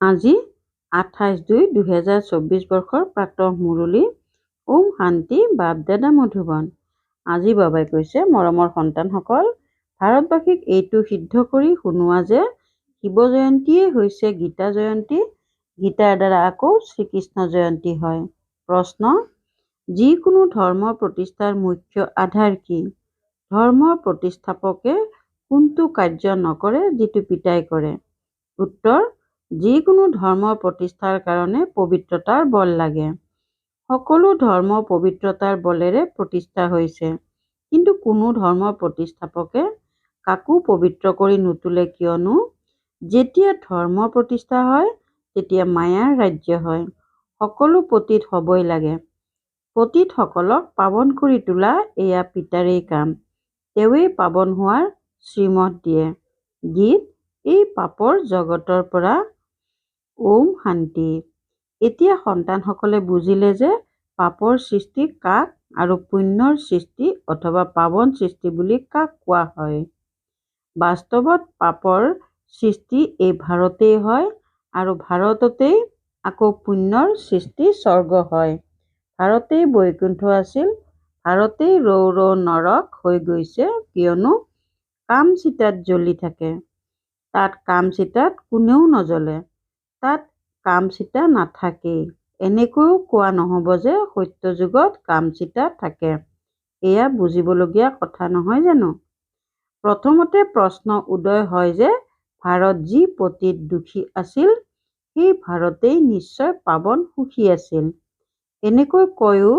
আজি 28/2/2024 বৰ্ষৰ প্ৰাতঃ মুৰলী। ওম শান্তি। বাপ দাদা মধুবন। আজি বাবাই কৈছে, মৰমৰ সন্তানসকল, ভাৰতবাসীক এইটো সিদ্ধ কৰি শুনোৱা যে শিৱ জয়ন্তীয়ে হৈছে গীতা জয়ন্তী। গীতাৰ দ্বাৰা আকৌ শ্ৰীকৃষ্ণ জয়ন্তী হয়। প্ৰশ্ন: যিকোনো ধৰ্ম প্ৰতিষ্ঠাৰ মুখ্য আধাৰ কি? ধৰ্মৰ প্ৰতিষ্ঠাপকে কোনটো কাৰ্য নকৰে যিটো পিতাই কৰে? উত্তৰ: যিকোনো ধৰ্ম প্ৰতিষ্ঠাৰ কাৰণে পবিত্ৰতাৰ বল লাগে। সকলো ধৰ্ম পবিত্ৰতাৰ বলেৰে প্ৰতিষ্ঠা হৈছে, কিন্তু কোনো ধৰ্মৰ প্ৰতিষ্ঠাপকে কাকো পবিত্ৰ কৰি নুতুলে, কিয়নো যেতিয়া ধৰ্ম প্ৰতিষ্ঠা হয় তেতিয়া মায়াৰ ৰাজ্য হয়। সকলো পতিত হ'বই লাগে। পতিতসকলক পাৱন কৰি তোলা এয়া পিতাৰেই কাম। তেওঁৱেই পাৱন হোৱাৰ শ্ৰীমত দিয়ে। গীত: এই পাপৰ জগতৰ পৰা। ওম শান্তি। এতিয়া সন্তানসকলে বুজিলে যে পাপৰ সৃষ্টি কাক আৰু পুণ্যৰ সৃষ্টি অথবা পাৱন সৃষ্টি বুলি কাক কোৱা হয়। বাস্তৱত পাপৰ সৃষ্টি এই ভাৰতেই হয় আৰু ভাৰততেই আকৌ পুণ্যৰ সৃষ্টি স্বৰ্গ হয়। ভাৰতেই বৈকুণ্ঠ আছিল, ভাৰতেই ৰৌ ৰৌ নৰক হৈ গৈছে, কিয়নো কামচিতাত জ্বলি থাকে। তাত কামচিতাত কোনেও নজ্বলে, তাত কামচিতা নাথাকেই। এনেকৈও কোৱা নহ'ব যে সত্যযুগত কামচিতা থাকে। এয়া বুজিবলগীয়া কথা নহয় জানো? প্ৰথমতে প্ৰশ্ন উদয় হয় যে ভাৰত যি পতিত দুখী আছিল, সেই ভাৰতেই নিশ্চয় পাৱন সুখী আছিল। এনেকৈ কয়ও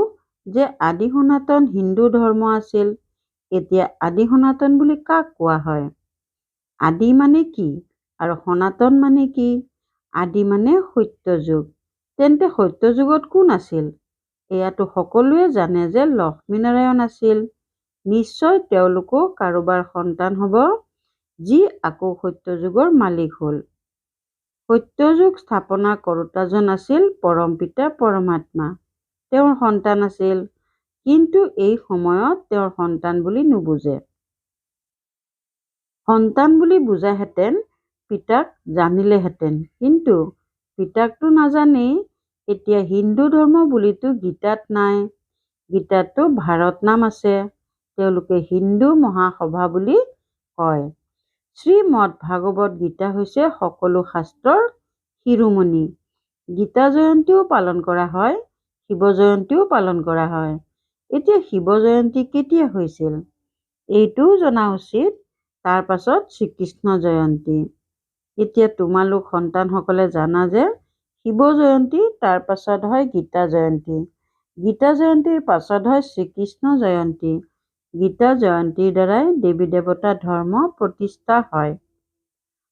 যে আদি সনাতন হিন্দু ধৰ্ম আছিল। এতিয়া আদি সনাতন বুলি কাক কোৱা হয়? আদি মানে কি আৰু সনাতন মানে কি? আদি মানে সত্যযুগ। তেন্তে সত্যযুগত কোন আছিল? এয়াতো সকলোৱে জানে যে লক্ষ্মীনাৰায়ণ আছিল। নিশ্চয় তেওঁলোকো কাৰোবাৰ সন্তান হ'ব, যি আকৌ সত্যযুগৰ মালিক হ'ল। সত্যযুগ স্থাপনা কৰোঁতাজন আছিল পৰমপিতা পৰমাত্মা। তেওঁৰ সন্তান আছিল, কিন্তু এই সময়ত তেওঁৰ সন্তান বুলি নুবুজে। সন্তান বুলি বুজাহেঁতেন পিতাক জানিলেহেঁতেন, কিন্তু পিতাকতো নাজানেই। এতিয়া হিন্দু ধৰ্ম বুলিতো গীতাত নাই, গীতাততো ভাৰত নাম আছে। তেওঁলোকে হিন্দু মহাসভা বুলি কয়। শ্ৰীমদ ভাগৱত গীতা হৈছে সকলো শাস্ত্ৰৰ শিৰোমণি। গীতা জয়ন্তীও পালন কৰা হয়, শিৱ জয়ন্তীও পালন কৰা হয়। এতিয়া শিৱ জয়ন্তী কেতিয়া হৈছিল এইটোও জনা উচিত। তাৰ পাছত শ্ৰীকৃষ্ণ জয়ন্তী। এতিয়া তোমালোক সন্তানসকলে জানা যে শিৱ জয়ন্তী, তাৰ পাছত হয় গীতা জয়ন্তী। গীতা জয়ন্তীৰ পাছত হয় শ্ৰীকৃষ্ণ জয়ন্তী। গীতা জয়ন্তীৰ দ্বাৰাই দেৱী দেৱতা ধৰ্ম প্ৰতিষ্ঠা হয়।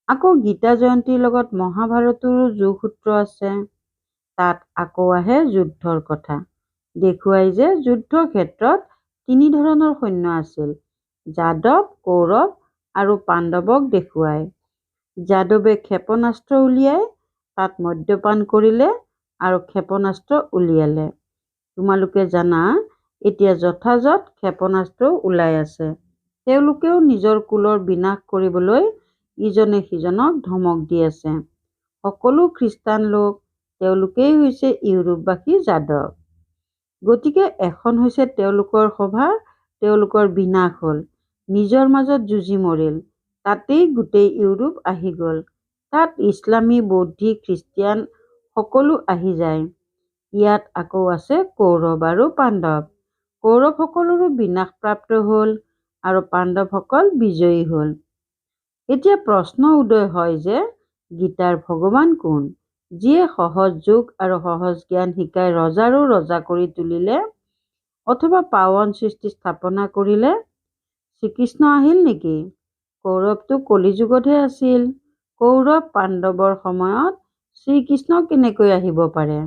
আকৌ গীতা জয়ন্তীৰ লগত মহাভাৰতৰো যোগসূত্ৰ আছে। তাত আকৌ আহে যুদ্ধৰ কথা। দেখুৱাই যে যুদ্ধৰ ক্ষেত্ৰত তিনি ধৰণৰ সৈন্য আছিল: যাদৱ, কৌৰৱ আৰু পাণ্ডৱক দেখুৱায়। যাদৱে ক্ষেপণাস্ত্ৰ উলিয়াই তাত মদ্যপান কৰিলে আৰু ক্ষেপণাস্ত্ৰ উলিয়ালে। তোমালোকে জানা এতিয়া যথাযথ ক্ষেপণাস্ত্ৰ ওলাই আছে। তেওঁলোকেও নিজৰ কুলৰ বিনাশ কৰিবলৈ ইজনে সিজনক ধমক দি আছে। সকলো খ্ৰীষ্টান লোক, তেওঁলোকেই হৈছে ইউৰোপবাসী যাদৱ। গতিকে এখন হৈছে তেওঁলোকৰ সভা, তেওঁলোকৰ বিনাশ হ'ল। নিজৰ মাজত যুঁজি মৰিল। তাতেই গোটেই ইউৰোপ আহি গ'ল। তাত ইছলামী, বৌদ্ধিক, খ্ৰীষ্টিয়ান সকলো আহি যায়। ইয়াত আকৌ আছে কৌৰৱ আৰু পাণ্ডৱ। কৌৰৱসকলৰো বিনাশপ্ৰাপ্ত হ'ল আৰু পাণ্ডৱসকল বিজয়ী হ'ল। এতিয়া প্ৰশ্ন উদয় হয় যে গীতাৰ ভগৱান কোন? যিয়ে সহজ যোগ আৰু সহজ জ্ঞান শিকাই ৰজাৰো ৰজা কৰি তুলিলে অথবা পাৱন সৃষ্টি স্থাপনা কৰিলে? শ্ৰীকৃষ্ণ আহিল নেকি? কৌৰৱটো কলিযুগতহে আছিল। কৌৰৱ পাণ্ডৱৰ সময়ত শ্ৰীকৃষ্ণ কেনেকৈ আহিব পাৰে?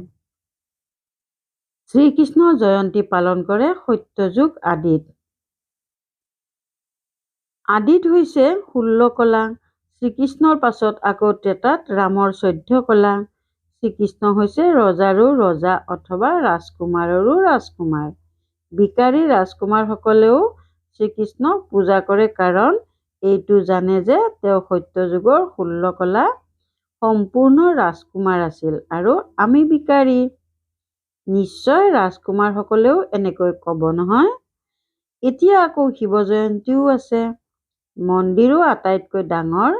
শ্ৰীকৃষ্ণ জয়ন্তী পালন কৰে সত্যযুগ আদিত। আদিত হৈছে 16 কলা। শ্ৰীকৃষ্ণৰ পাছত আকৌ ত্ৰেতাত ৰামৰ 14 কলা। শ্ৰীকৃষ্ণ হৈছে ৰজাৰো ৰজা অথবা ৰাজকুমাৰৰো ৰাজকুমাৰ। ভিকাৰী ৰাজকুমাৰসকলেও শ্ৰীকৃষ্ণক পূজা কৰে, কাৰণ এইটো জানে যে তেওঁ সত্যযুগৰ 16 কলা সম্পূৰ্ণ ৰাজকুমাৰ আছিল আৰু আমি বিকাৰী। নিশ্চয় ৰাজকুমাৰসকলেও এনেকৈ ক'ব নহয়। এতিয়া আকৌ শিৱ জয়ন্তীও আছে। মন্দিৰো আটাইতকৈ ডাঙৰ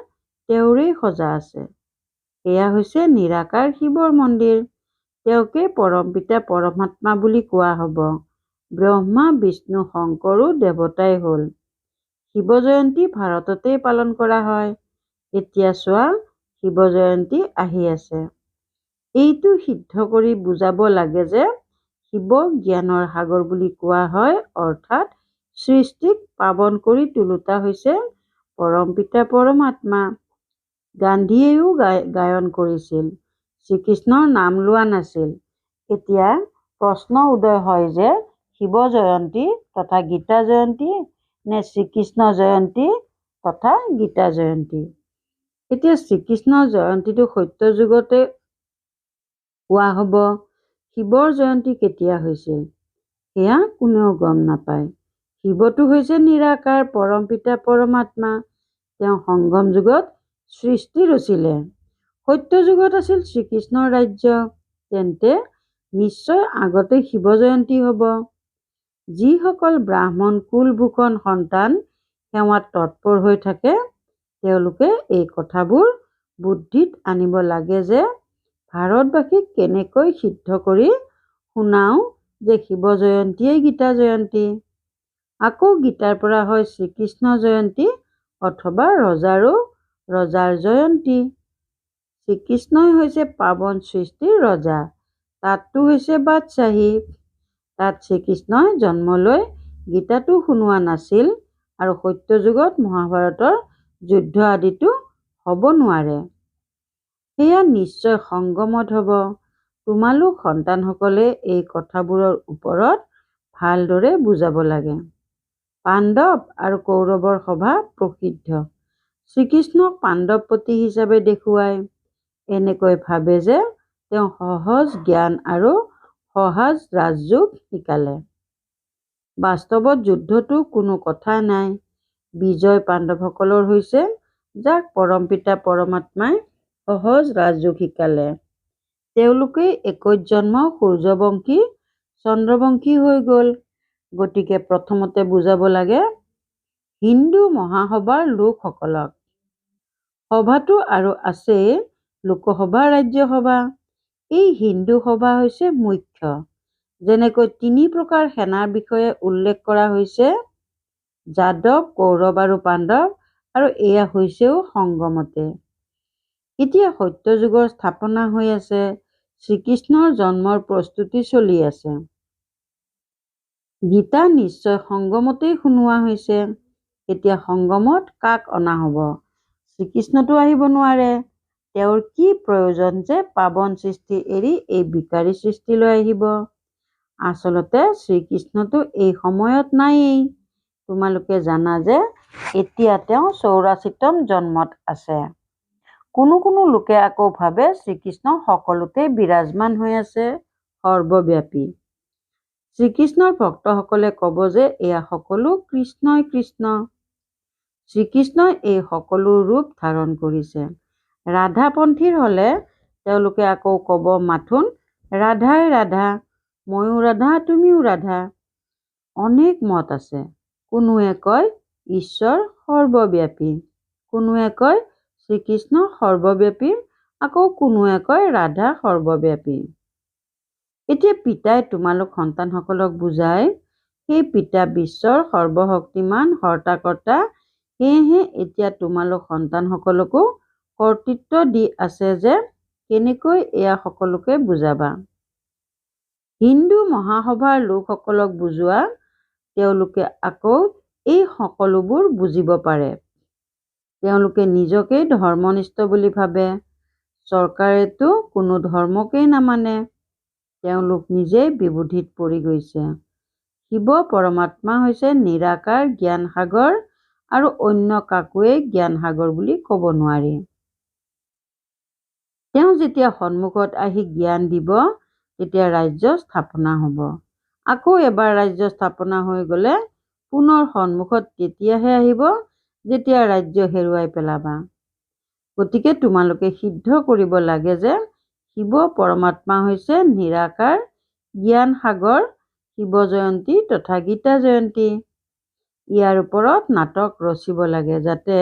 তেওঁৰেই সজা আছে। এয়া হৈছে নিৰাকাৰ শিৱৰ মন্দিৰ। তেওঁকে পৰমপিতা পৰমাত্মা বুলি কোৱা হ'ব। ব্ৰহ্মা বিষ্ণু শংকৰো দেৱতাই হ'ল। শিৱ জয়ন্তী ভাৰততেই পালন কৰা হয়। এতিয়া চোৱা, শিৱ জয়ন্তী আহি আছে। এইটো সিদ্ধ কৰি বুজাব লাগে যে শিৱক জ্ঞানৰ সাগৰ বুলি কোৱা হয়, অৰ্থাৎ সৃষ্টিক পাৱন কৰি তোলোতা হৈছে পৰমপিতা পৰমাত্মা। গান্ধীয়েও গায়ন কৰিছিল, শ্ৰীকৃষ্ণৰ নাম লোৱা নাছিল। এতিয়া প্ৰশ্ন উদয় হয় যে শিৱ জয়ন্তী তথা গীতা জয়ন্তী নে শ্ৰীকৃষ্ণ জয়ন্তী তথা গীতা জয়ন্তী। এতিয়া শ্ৰীকৃষ্ণৰ জয়ন্তীটো সত্য যুগতে হোৱা হ'ব। শিৱৰ জয়ন্তী কেতিয়া হৈছিল সেয়া কোনেও গম নাপায়। শিৱটো হৈছে নিৰাকাৰ পৰমপিতা পৰমাত্মা। তেওঁ সংগম যুগত সৃষ্টি ৰচিলে। সত্য যুগত আছিল শ্ৰীকৃষ্ণৰ ৰাজ্য। তেন্তে নিশ্চয় আগতে শিৱ জয়ন্তী হ'ব। যিসকল ব্ৰাহ্মণ কুলভূষণ সন্তান সেৱাত তৎপৰ হৈ থাকে, তেওঁলোকে এই কথাবোৰ বুদ্ধিত আনিব লাগে যে ভাৰতবাসীক কেনেকৈ সিদ্ধ কৰি শুনাও যে শিৱ জয়ন্তীয়েই গীতা জয়ন্তী। আকৌ গীতাৰ পৰা হয় শ্ৰীকৃষ্ণ জয়ন্তী অথবা ৰজাৰ জয়ন্তী। শ্ৰীকৃষ্ণই হৈছে পাৱন সৃষ্টিৰ ৰজা। তাতটো হৈছে বাদশ্বাহী। তাত শ্ৰীকৃষ্ণই জন্ম লৈ গীতাটো শুনোৱা নাছিল আৰু সত্য যুগত মহাভাৰতৰ যুদ্ধ আদিতো হ'ব নোৱাৰে। সেয়া নিশ্চয় সংগমত হ'ব। তোমালোক সন্তানসকলে এই কথাবোৰৰ ওপৰত ভালদৰে বুজাব লাগে। পাণ্ডৱ আৰু কৌৰৱৰ সভা প্ৰসিদ্ধ। শ্ৰীকৃষ্ণক পাণ্ডৱপতি হিচাপে দেখুৱাই এনেকৈ ভাবে যে তেওঁ সহজ জ্ঞান আৰু সহজ ৰাজযোগ শিকালে। বাস্তৱত যুদ্ধতো কোনো কথা নাই। বিজয় পাণ্ডৱসকলৰ হৈছে, যাক পৰমপিতা পৰমাত্মাই সহজ ৰাজযোগ শিকালে। তেওঁলোকেই 21 জন্ম সূৰ্যবংশী চন্দ্ৰবংশী হৈ গ'ল। গতিকে প্ৰথমতে বুজাব লাগে হিন্দু মহাসভাৰ লোকসকলক। সভাটো আৰু আছেই লোকসভা ৰাজ্যসভা। এই হিন্দু সভা হৈছে মুখ্য। যেনেকৈ 3 প্ৰকাৰ সেনাৰ বিষয়ে উল্লেখ কৰা হৈছে, যাদৱ, কৌৰৱ আৰু পাণ্ডৱ, আৰু এয়া হৈছেও সংগমতে। এতিয়া সত্য যুগৰ স্থাপনা হৈ আছে। শ্ৰীকৃষ্ণৰ জন্মৰ প্ৰস্তুতি চলি আছে। গীতা নিশ্চয় সংগমতেই শুনোৱা হৈছে। এতিয়া সংগমত কাক অনা হ'ব? শ্ৰীকৃষ্ণতো আহিব নোৱাৰে। তেওঁৰ কি প্ৰয়োজন যে পাৱন সৃষ্টি এৰি এই বিকাৰী সৃষ্টিলৈ আহিব? আচলতে শ্ৰীকৃষ্ণতো এই সময়ত নায়েই। তোমালোকে জানা যে এতিয়া তেওঁ 84তম জন্মত আছে। কোনো লোকে আকৌ ভাবে শ্ৰীকৃষ্ণ সকলোতে বিৰাজমান হৈ আছে, সৰ্বব্যাপী। শ্ৰীকৃষ্ণৰ ভক্তসকলে ক'ব যে এয়া সকলো কৃষ্ণই কৃষ্ণ। শ্ৰীকৃষ্ণই এই সকলো ৰূপ ধাৰণ কৰিছে। ৰাধাপন্থীৰ হ'লে তেওঁলোকে আকৌ ক'ব মাথোন ৰাধাই ৰাধা, ময়ো ৰাধা তুমিও ৰাধা। অনেক মত আছে। কোনোৱে কয় ঈশ্বৰ সৰ্বব্যাপী, কোনোৱে কয় শ্ৰীকৃষ্ণ সৰ্বব্যাপী, আকৌ কোনোৱে কয় ৰাধা সৰ্বব্যাপী। এতিয়া পিতাই তোমালোক সন্তানসকলক বুজায়, সেই পিতা বিশ্বৰ সৰ্বশক্তিমান হৰ্তা-কৰ্তা। সেয়েহে এতিয়া তোমালোক সন্তানসকলকো কৰ্তৃত্ব দি আছে যে কেনেকৈ এয়া সকলোকে বুজাবা। হিন্দু মহাসভাৰ লোকসকলক বুজোৱা, তেওঁলোকে আকৌ এই সকলোবোৰ বুজিব পাৰে। তেওঁলোকে নিজকেই ধৰ্মনিষ্ঠ বুলি ভাবে। চৰকাৰেতো কোনো ধৰ্মকেই নামানে। তেওঁলোক নিজেই বিবুধিত পৰি গৈছে। শিৱ পৰমাত্মা হৈছে নিৰাকাৰ জ্ঞান সাগৰ আৰু অন্য কাকোৱেই জ্ঞান সাগৰ বুলি ক'ব নোৱাৰি। তেওঁ যেতিয়া সন্মুখত আহি জ্ঞান দিব, তেতিয়া ৰাজ্য স্থাপনা হ'ব। আকৌ এবাৰ ৰাজ্য স্থাপনা হৈ গ'লে পুনৰ সন্মুখত তেতিয়াহে আহিব যেতিয়া ৰাজ্য হেৰুৱাই পেলাবা। গতিকে তোমালোকে সিদ্ধ কৰিব লাগে যে শিৱ পৰমাত্মা হৈছে নিৰাকাৰ জ্ঞান সাগৰ, শিৱ জয়ন্তী তথা গীতা জয়ন্তী। ইয়াৰ ওপৰত নাটক ৰচিব লাগে যাতে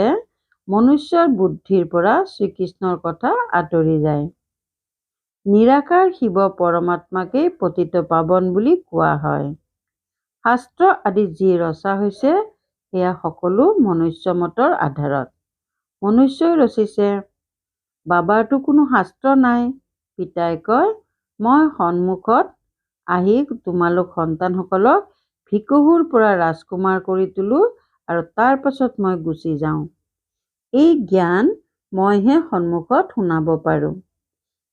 মনুষ্যৰ বুদ্ধিৰ পৰা শ্ৰীকৃষ্ণৰ কথা আঁতৰি যায়। নিৰাকাৰ শিৱ পৰমাত্মাকেই পতিত পাৱন বুলি কোৱা হয়। শাস্ত্ৰ আদি যি ৰচা হৈছে সেয়া সকলো মনুষ্য মতৰ আধাৰত মনুষ্যই ৰচিছে। বাবাৰতো কোনো শাস্ত্ৰ নাই। পিতাই কয়, মই সন্মুখত আহি তোমালোক সন্তানসকলক ভিকহুৰ পৰা ৰাজকুমাৰ কৰি তোলো আৰু তাৰ পাছত মই গুচি যাওঁ। এই জ্ঞান মইহে সন্মুখত শুনাব পাৰোঁ।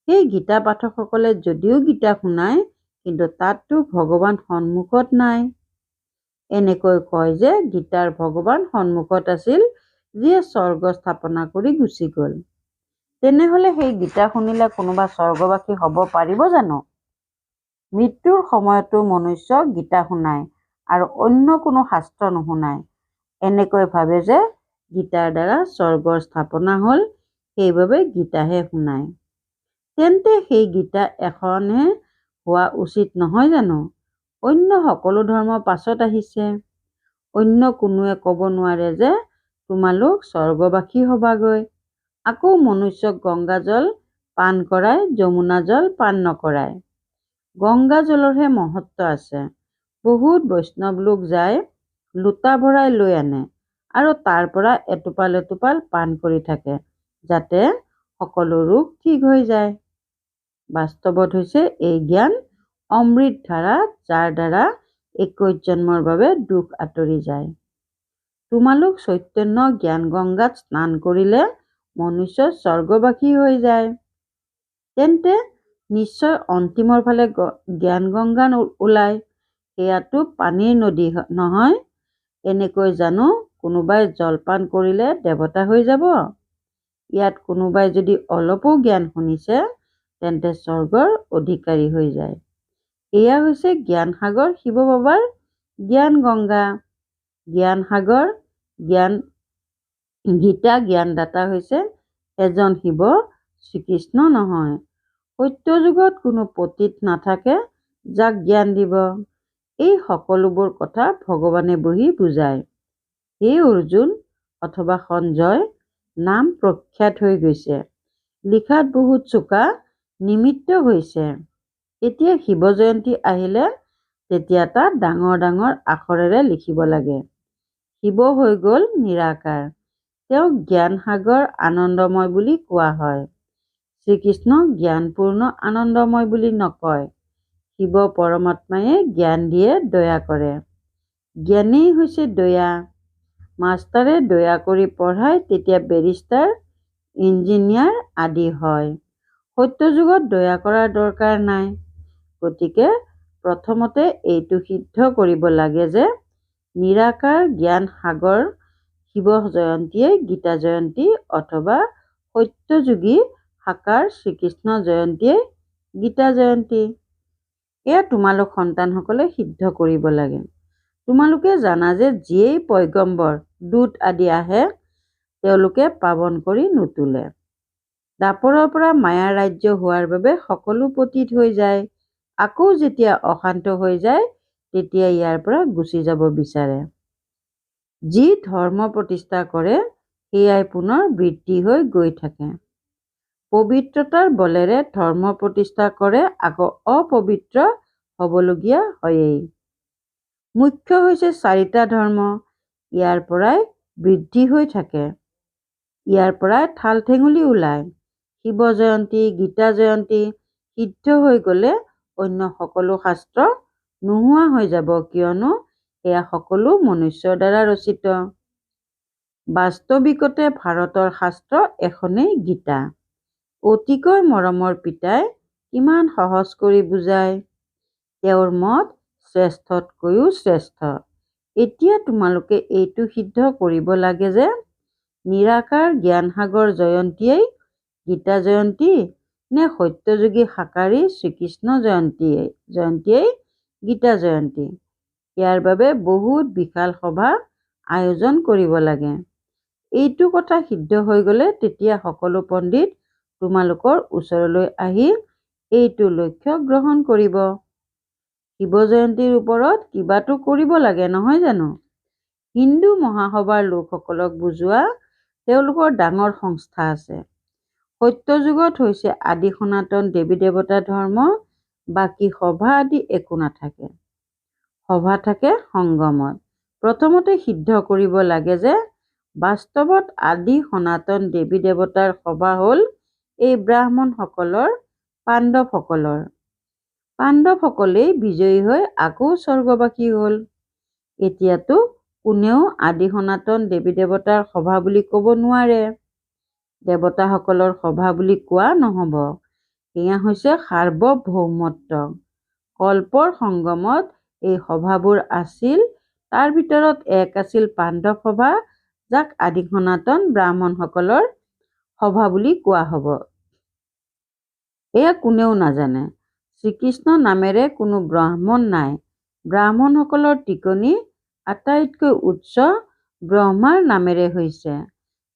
সেই গীতা পাঠকসকলে যদিও গীতা শুনায়, কিন্তু তাততো ভগৱান সন্মুখত নাই। এনেকৈ কয় যে গীতাৰ ভগৱান সন্মুখত আছিল, যিয়ে স্বৰ্গ স্থাপনা কৰি গুচি গ'ল। তেনেহলে সেই গীতা শুনিলে কোনোবা স্বৰ্গবাসী হ'ব পাৰিব জানো? মৃত্যুৰ সময়তো মনুষ্যক গীতা শুনায় আৰু অন্য কোনো শাস্ত্ৰ নুশুনায়। এনেকৈ ভাবে যে গীতাৰ দ্বাৰা স্বৰ্গৰ স্থাপনা হ'ল, সেইবাবে গীতাহে শুনায়। তেন্তে সেই গীতা এখনহে হোৱা উচিত নহয় জানো? অন্য সকলো ধৰ্ম পাছত আহিছে। অন্য কোনোৱে ক'ব নোৱাৰে যে তোমালোক স্বৰ্গবাসী হবাগৈ। আকৌ মনুষ্যক গংগা জল পান কৰাই, যমুনা জল পান নকৰায়। গংগা জলৰহে মহত্ব আছে। বহুত বৈষ্ণৱ লোক যায়, লোটা ভৰাই লৈ আনে আৰু তাৰ পৰা এটোপাল এটোপাল পান কৰি থাকে, যাতে সকলো ৰোগ ঠিক হৈ যায়। বাস্তৱত হৈছে এই জ্ঞান অমৃত ধাৰা, যাৰ দ্বাৰা 21 জন্মৰ বাবে দুখ আঁতৰি যায়। তোমালোক চৈতন্য জ্ঞান গংগাত স্নান কৰিলে মনুষ্য স্বৰ্গবাসী হৈ যায়। তেন্তে নিশ্চয় অন্তিমৰ ফালে জ্ঞান গংগা ওলায়। সেয়াতো পানীৰ নদী নহয়। এনেকৈ জানো কোনোবাই জলপান কৰিলে দেৱতা হৈ যাব? ইয়াত কোনোবাই যদি অলপো জ্ঞান শুনিছে, তেন্তে স্বৰ্গৰ অধিকাৰী হৈ যায়। এয়া হৈছে জ্ঞান সাগৰ শিৱ বাবাৰ জ্ঞান গংগা। জ্ঞান সাগৰ গীতা জ্ঞানদাতা হৈছে এজন শিৱ, শ্ৰীকৃষ্ণ নহয়। সত্য যুগত কোনো পতিত নাথাকে যাক জ্ঞান দিব। এই সকলোবোৰ কথা ভগৱানে বহি বুজায়। হে অৰ্জুন অথবা সঞ্জয়, নাম প্ৰখ্যাত হৈ গৈছে, লিখাত বহুত চোকা, নিমিত্ত হৈছে। এতিয়া শিৱ জয়ন্তী আহিলে তেতিয়া তাত ডাঙৰ ডাঙৰ আখৰেৰে লিখিব লাগে। শিৱ হৈ গ'ল নিৰাকাৰ। তেওঁক জ্ঞান সাগৰ আনন্দময় বুলি কোৱা হয়। শ্ৰীকৃষ্ণক জ্ঞানপূৰ্ণ আনন্দময় বুলি নকয়। শিৱ পৰমাত্মায়ে জ্ঞান দিয়ে, দয়া কৰে। জ্ঞানেই হৈছে দয়া। মাষ্টাৰে দয়া কৰি পঢ়ায়, তেতিয়া বেৰিষ্টাৰ, ইঞ্জিনিয়াৰ আদি হয়। সত্য যুগত দয়া কৰাৰ দৰকাৰ নাই। গতিকে প্ৰথমতে এইটো সিদ্ধ কৰিব লাগে যে নিৰাকাৰ জ্ঞান সাগৰ শিৱ জয়ন্তীয়ে গীতা জয়ন্তী অথবা সত্যযুগী সাকাৰ শ্ৰীকৃষ্ণ জয়ন্তীয়ে গীতা জয়ন্তী। এয়া তোমালোক সন্তানসকলে সিদ্ধ কৰিব লাগে। তোমালোকে জানা যে যিয়েই পয়গম্বৰ, দূত আদি আহে, তেওঁলোকে পাৱন কৰি নুতুলে। দাপৰৰ পৰা মায়াৰ ৰাজ্য হোৱাৰ বাবে সকলো পতিত হৈ যায়। আকৌ যেতিয়া অশান্ত হৈ যায়, তেতিয়া ইয়াৰ পৰা গুচি যাব বিচাৰে। যি ধৰ্ম প্ৰতিষ্ঠা কৰে সেয়াই পুনৰ বৃদ্ধি হৈ গৈ থাকে। পবিত্ৰতাৰ বলেৰে ধৰ্ম প্ৰতিষ্ঠা কৰে, আকৌ অপবিত্ৰ হ'বলগীয়া হয়েই। মুখ্য হৈছে 4টা ধৰ্ম। ইয়াৰ পৰাই বৃদ্ধি হৈ থাকে। ইয়াৰ পৰাই ঠাল ঠেঙুলি ওলায়। শিৱ জয়ন্তী, গীতা জয়ন্তী সিদ্ধ হৈ গ'লে অন্য সকলো শাস্ত্ৰ নোহোৱা হৈ যাব, কিয়নো এয়া সকলো মনুষ্যৰ দ্বাৰা ৰচিত। বাস্তৱিকতে ভাৰতৰ শাস্ত্ৰ এখনেই গীতা। অতিকৈ মৰমৰ পিতাই কিমান সহজ কৰি বুজায়। তেওঁৰ মত শ্ৰেষ্ঠতকৈও শ্ৰেষ্ঠ। এতিয়া তোমালোকে এইটো সিদ্ধ কৰিব লাগে যে নিৰাকাৰ জ্ঞান সাগৰ জয়ন্তীয়েই গীতা জয়ন্তী নে সত্যযুগী সাকাৰী শ্ৰীকৃষ্ণ জয়ন্তীয়েই গীতা জয়ন্তী। ইয়াৰ বাবে বহুত বিশাল সভা আয়োজন কৰিব লাগে। এইটো কথা সিদ্ধ হৈ গ'লে তেতিয়া সকলো পণ্ডিত তোমালোকৰ ওচৰলৈ আহি এইটো লক্ষ্য গ্ৰহণ কৰিব। শিৱ জয়ন্তীৰ ওপৰত কিবাটো কৰিব লাগে, নহয় জানো? হিন্দু মহাসভাৰ লোকসকলক বুজোৱা তেওঁলোকৰ ডাঙৰ সংস্থা আছে। সত্যযুগত হৈছে আদি সনাতন দেৱী দেৱতা ধৰ্ম, বাকী সভা আদি একো নাথাকে। সভা থাকে সংগমত। প্ৰথমতে সিদ্ধ কৰিব লাগে যে বাস্তৱত আদি সনাতন দেৱী দেৱতাৰ সভা হ'ল এই ব্ৰাহ্মণসকলৰ, পাণ্ডৱসকলৰ। পাণ্ডৱসকলেই বিজয়ী হৈ আকৌ স্বৰ্গবাসী হ'ল। এতিয়াতো কোনেও আদি সনাতন দেৱী দেৱতাৰ সভা বুলি ক'ব নোৱাৰে। দেৱতাসকলৰ সভা বুলি কোৱা নহ'ব। এয়া হৈছে সাৰ্বভৌমত্ব। কল্পৰ সংগমত এই সভাবোৰ আছিল। তাৰ ভিতৰত এক আছিল পাণ্ডৱ সভা, যাক আদি সনাতন ব্ৰাহ্মণসকলৰ সভা বুলি কোৱা হ'ব। এয়া কোনেও নাজানে। শ্ৰীকৃষ্ণ নামেৰে কোনো ব্ৰাহ্মণ নাই। ব্ৰাহ্মণসকলৰ টিকনি আটাইতকৈ উচ্চ ব্ৰহ্মাৰ নামেৰে হৈছে।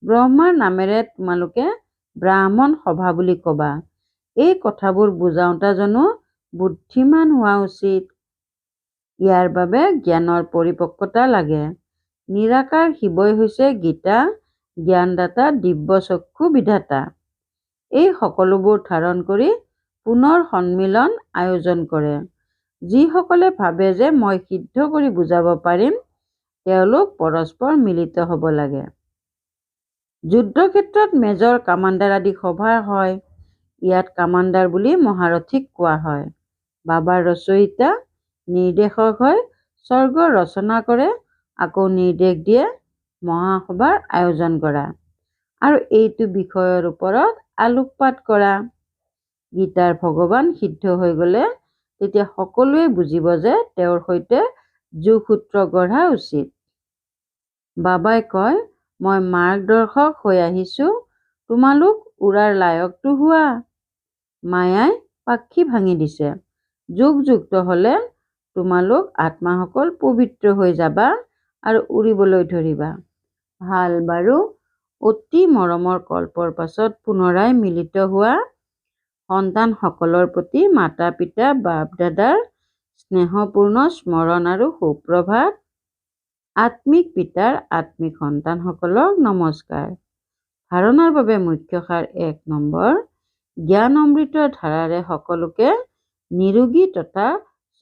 ব্ৰহ্মাৰ নামেৰে তোমালোকে ব্ৰাহ্মণ সভা বুলি ক'বা। এই কথাবোৰ বুজাওঁতাজনো বুদ্ধিমান হোৱা উচিত। ইয়াৰ বাবে জ্ঞানৰ পৰিপক্কতা লাগে। নিৰাকাৰ শিৱই হৈছে গীতা, জ্ঞানদাতা, দিব্য চক্ষু বিধাতা। এই সকলোবোৰ ধাৰণ কৰি পুনৰ সন্মিলন আয়োজন কৰে। যিসকলে ভাবে যে মই সিদ্ধ কৰি বুজাব পাৰিম, তেওঁলোক পৰস্পৰ মিলিত হ'ব লাগে। যুদ্ধক্ষেত্ৰত মেজৰ, কামাণ্ডাৰ আদি সভা হয়। ইয়াত কামাণ্ডাৰ বুলি মহাৰথীক কোৱা হয়। বাবাৰ ৰচয়িতা, নিৰ্দেশক হয়। স্বৰ্গ ৰচনা কৰে, আকৌ নিৰ্দেশ দিয়ে মহাসভাৰ আয়োজন কৰা আৰু এইটো বিষয়ৰ ওপৰত আলোকপাত কৰা। গীতাৰ ভগৱান সিদ্ধ হৈ গ'লে তেতিয়া সকলোৱে বুজিব যে তেওঁৰ সৈতে যোগসূত্ৰ গঢ়া উচিত। বাবাই কয়, মই মাৰ্গদৰ্শক হৈ আহিছোঁ, তোমালোক উৰাৰ লায়কটো হোৱা। মায়াই পাক্ষি ভাঙি দিছে। যোগযুক্ত হ'লে তোমালোক আত্মাসকল পবিত্ৰ হৈ যাবা আৰু উৰিবলৈ ধৰিবা। ভাল বাৰু। অতি মৰমৰ কল্পৰ পাছত পুনৰাই মিলিত হোৱা সন্তানসকলৰ প্ৰতি মাতা পিতা, বাপ দাদাৰ স্নেহপূৰ্ণ স্মৰণ আৰু সুপ্ৰভাত। আত্মিক পিতাৰ আত্মিক সন্তানসকলক নমস্কাৰ। ধাৰণাৰ বাবে মুখ্য সাৰ ১ নম্বৰ। জ্ঞান অমৃতৰ ধাৰাৰে সকলোকে নিৰোগী তথা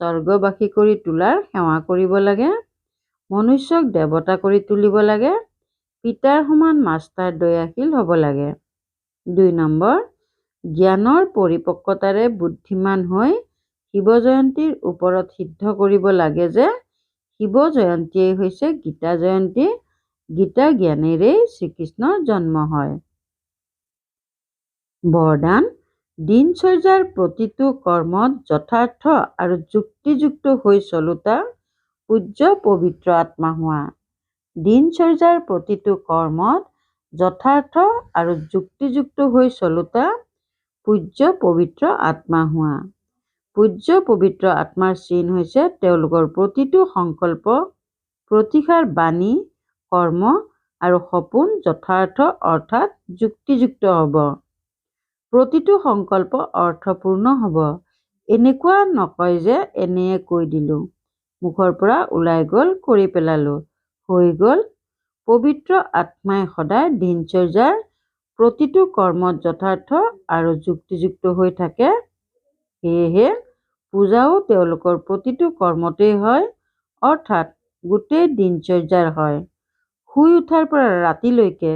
স্বৰ্গবাসী কৰি তোলাৰ সেৱা কৰিব লাগে। মনুষ্যক দেৱতা কৰি তুলিব লাগে। পিতাৰ সমান মাষ্টাৰ দয়াশীল হ'ব লাগে। ২ নম্বৰ। জ্ঞানৰ পৰিপক্কতাৰে বুদ্ধিমান হৈ শিৱ জয়ন্তীৰ ওপৰত সিদ্ধ কৰিব লাগে যে শিৱ জয়ন্তীয়েই হৈছে গীতা জয়ন্তী। গীতা জ্ঞানেৰেই শ্ৰীকৃষ্ণৰ জন্ম হয়। বৰদান। দিনচৰ্যাৰ প্ৰতিটো কৰ্মত যথাৰ্থ আৰু যুক্তিযুক্ত হৈ চলোতা পূজ্য পবিত্ৰ আত্মা হোৱা। দিনচৰ্যাৰ প্ৰতিটো কৰ্মত যথাৰ্থ আৰু যুক্তিযুক্ত হৈ চলোতা পূজ্য পবিত্ৰ আত্মা হোৱা। পূজ্য পবিত্ৰ আত্মাৰ চিন হৈছে তেওঁলোকৰ প্ৰতিটো সংকল্প, প্ৰতিষাৰ বাণী, কৰ্ম আৰু সপোন যথাৰ্থ অৰ্থাৎ যুক্তিযুক্ত হ'ব। প্ৰতিটো সংকল্প অৰ্থপূৰ্ণ হ'ব। এনেকুৱা নকয় যে এনেয়ে কৈ দিলোঁ, মুখৰ পৰা ওলাই গ'ল, কৰি পেলালোঁ, হৈ গ'ল। পবিত্ৰ আত্মাই সদায় দিনচৰ্যাৰ প্ৰতিটো কৰ্মত যথাৰ্থ আৰু যুক্তিযুক্ত হৈ থাকে। সেয়েহে পূজাও তেওঁলোকৰ প্ৰতিটো কৰ্মতেই হয়, অৰ্থাৎ গোটেই দিনচৰ্যাৰ হয়। শুই উঠাৰ পৰা ৰাতিলৈকে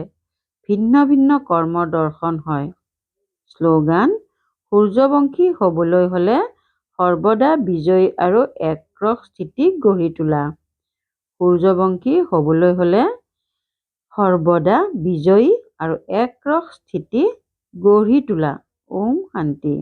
ভিন্ন ভিন্ন কৰ্মৰ দৰ্শন হয়। শ্লোগান। সূৰ্যবংশী হ'বলৈ হ'লে সৰ্বদা বিজয়ী আৰু একৰস স্থিতি গঢ়ি তোলা। সূৰ্যবংশী হ'বলৈ হ'লে সৰ্বদা বিজয়ী আৰু একৰস স্থিতি গঢ়ি তোলা। ওম শান্তি।